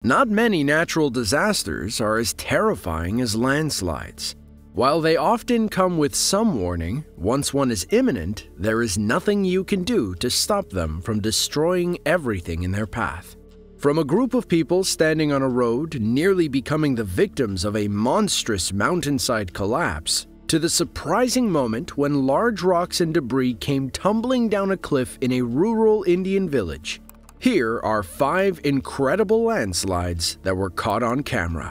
Not many natural disasters are as terrifying as landslides. While they often come with some warning, once one is imminent, there is nothing you can do to stop them from destroying everything in their path. From a group of people standing on a road, nearly becoming the victims of a monstrous mountainside collapse, to the surprising moment when large rocks and debris came tumbling down a cliff in a rural Indian village. Here are 5 incredible landslides that were caught on camera.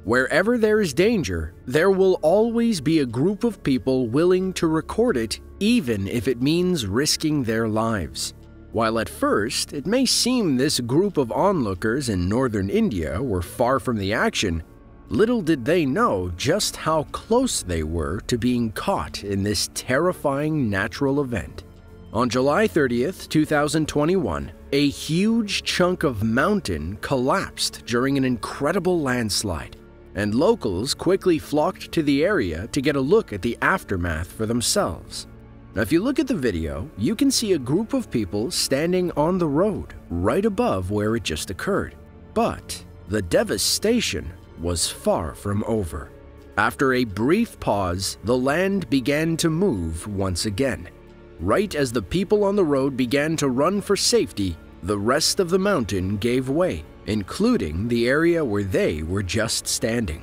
Wherever there is danger, there will always be a group of people willing to record it, even if it means risking their lives. While at first it may seem this group of onlookers in northern India were far from the action, little did they know just how close they were to being caught in this terrifying natural event. On July 30th, 2021, a huge chunk of mountain collapsed during an incredible landslide, and locals quickly flocked to the area to get a look at the aftermath for themselves. Now, if you look at the video, you can see a group of people standing on the road right above where it just occurred. But the devastation was far from over. After a brief pause, the land began to move once again. Right as the people on the road began to run for safety, the rest of the mountain gave way, including the area where they were just standing.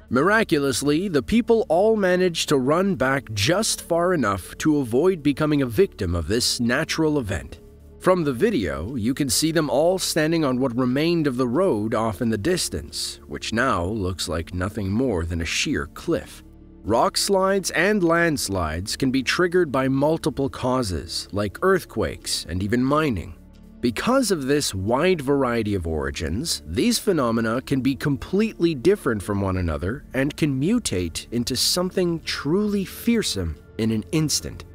Miraculously, the people all managed to run back just far enough to avoid becoming a victim of this natural event. From the video, you can see them all standing on what remained of the road off in the distance, which now looks like nothing more than a sheer cliff. Rock slides and landslides can be triggered by multiple causes, like earthquakes and even mining. Because of this wide variety of origins, these phenomena can be completely different from one another and can mutate into something truly fearsome in an instant.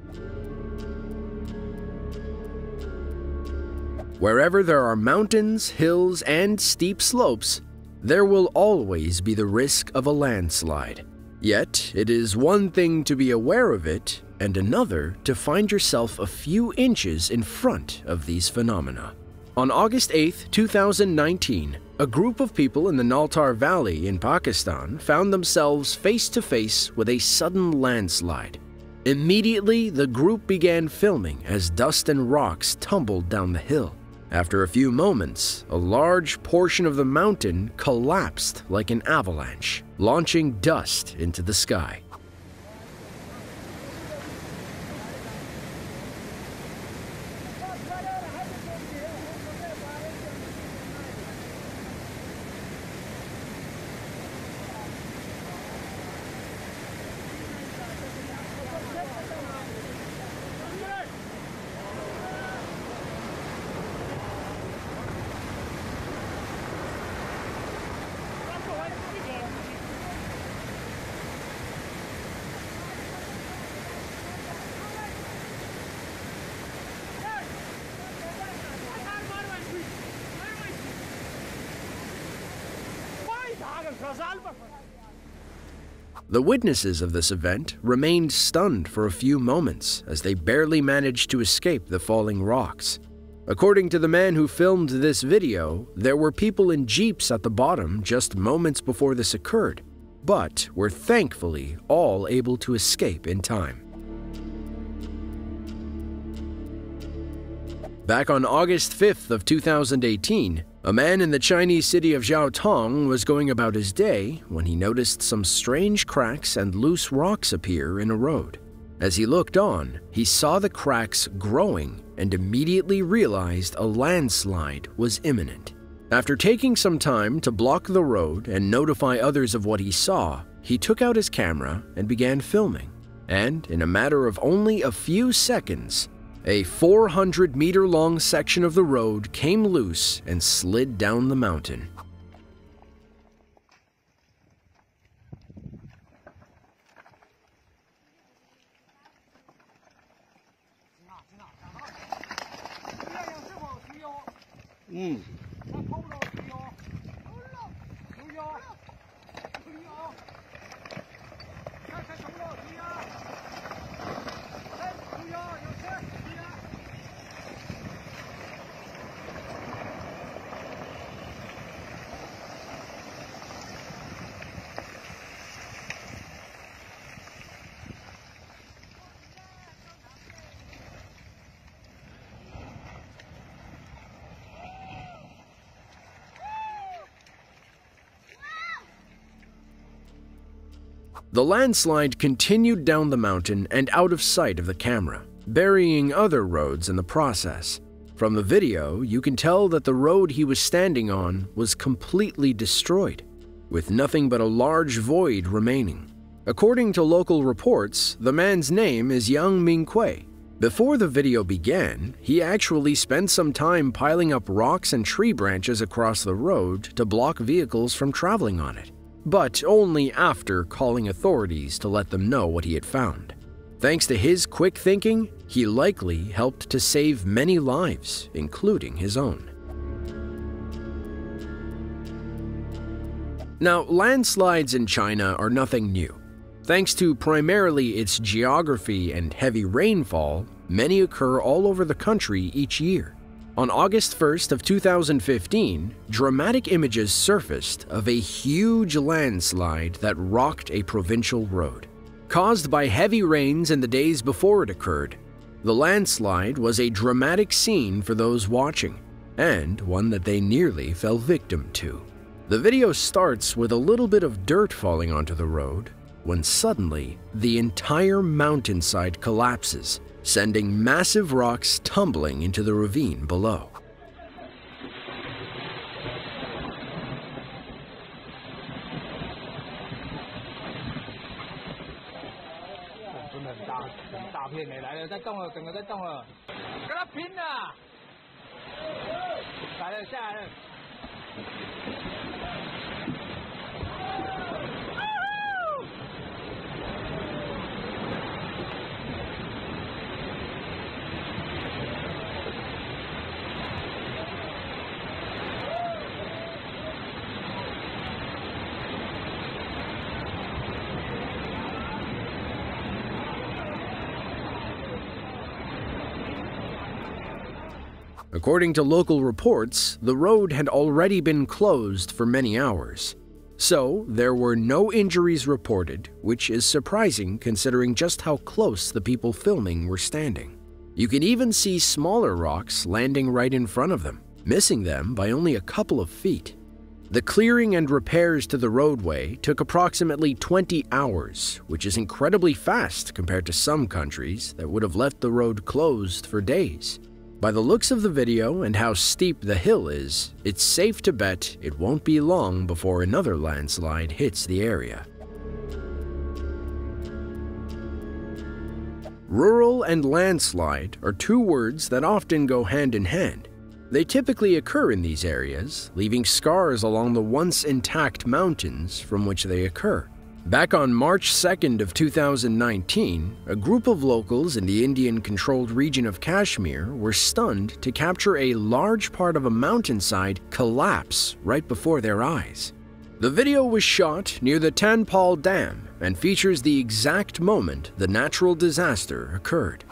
Wherever there are mountains, hills, and steep slopes, there will always be the risk of a landslide. Yet, it is one thing to be aware of it, and another to find yourself a few inches in front of these phenomena. On August 8, 2019, a group of people in the Naltar Valley in Pakistan found themselves face to face with a sudden landslide. Immediately, the group began filming as dust and rocks tumbled down the hill. After a few moments, a large portion of the mountain collapsed like an avalanche, launching dust into the sky. The witnesses of this event remained stunned for a few moments as they barely managed to escape the falling rocks. According to the man who filmed this video, there were people in jeeps at the bottom just moments before this occurred, but were thankfully all able to escape in time. Back on August 5th of 2018, a man in the Chinese city of Jiaotong was going about his day when he noticed some strange cracks and loose rocks appear in a road. As he looked on, he saw the cracks growing and immediately realized a landslide was imminent. After taking some time to block the road and notify others of what he saw, he took out his camera and began filming. And in a matter of only a few seconds, A 400-meter-long section of the road came loose and slid down the mountain. The landslide continued down the mountain and out of sight of the camera, burying other roads in the process. From the video, you can tell that the road he was standing on was completely destroyed, with nothing but a large void remaining. According to local reports, the man's name is Yang Minghui. Before the video began, he actually spent some time piling up rocks and tree branches across the road to block vehicles from traveling on it, but only after calling authorities to let them know what he had found. Thanks to his quick thinking, he likely helped to save many lives, including his own. Now, landslides in China are nothing new. Thanks to primarily its geography and heavy rainfall, many occur all over the country each year. On August 1st of 2015, dramatic images surfaced of a huge landslide that rocked a provincial road. Caused by heavy rains in the days before it occurred, the landslide was a dramatic scene for those watching, and one that they nearly fell victim to. The video starts with a little bit of dirt falling onto the road, when suddenly the entire mountainside collapses, sending massive rocks tumbling into the ravine below. According to local reports, the road had already been closed for many hours. So, there were no injuries reported, which is surprising considering just how close the people filming were standing. You can even see smaller rocks landing right in front of them, missing them by only a couple of feet. The clearing and repairs to the roadway took approximately 20 hours, which is incredibly fast compared to some countries that would have left the road closed for days. By the looks of the video and how steep the hill is, it's safe to bet it won't be long before another landslide hits the area. Rural and landslide are two words that often go hand in hand. They typically occur in these areas, leaving scars along the once intact mountains from which they occur. Back on March 2nd of 2019, a group of locals in the Indian-controlled region of Kashmir were stunned to capture a large part of a mountainside collapse right before their eyes. The video was shot near the Tanpal Dam and features the exact moment the natural disaster occurred.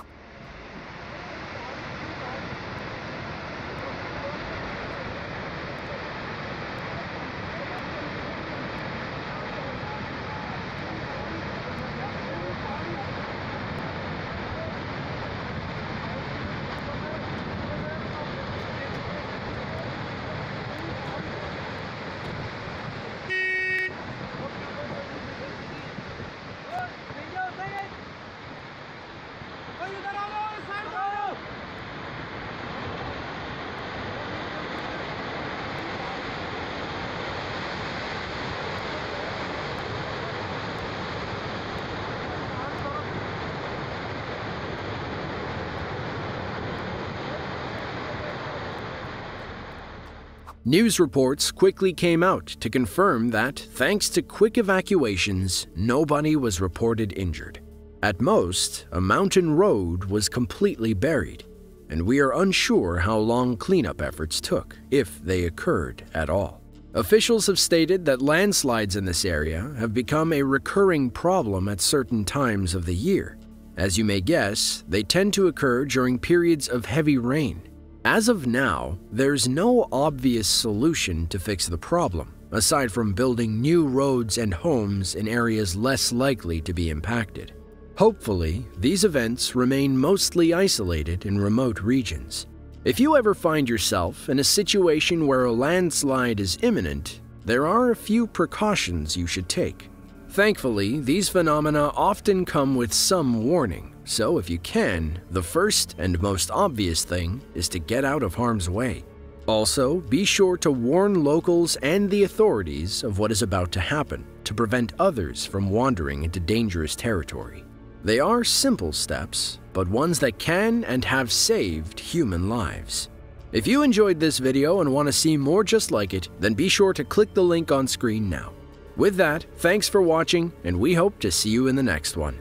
News reports quickly came out to confirm that, thanks to quick evacuations, nobody was reported injured. At most, a mountain road was completely buried, and we are unsure how long cleanup efforts took, if they occurred at all. Officials have stated that landslides in this area have become a recurring problem at certain times of the year. As you may guess, they tend to occur during periods of heavy rain. As of now, there's no obvious solution to fix the problem, aside from building new roads and homes in areas less likely to be impacted. Hopefully, these events remain mostly isolated in remote regions. If you ever find yourself in a situation where a landslide is imminent, there are a few precautions you should take. Thankfully, these phenomena often come with some warning, so if you can, the first and most obvious thing is to get out of harm's way. Also, be sure to warn locals and the authorities of what is about to happen to prevent others from wandering into dangerous territory. They are simple steps, but ones that can and have saved human lives. If you enjoyed this video and want to see more just like it, then be sure to click the link on screen now. With that, thanks for watching, and we hope to see you in the next one.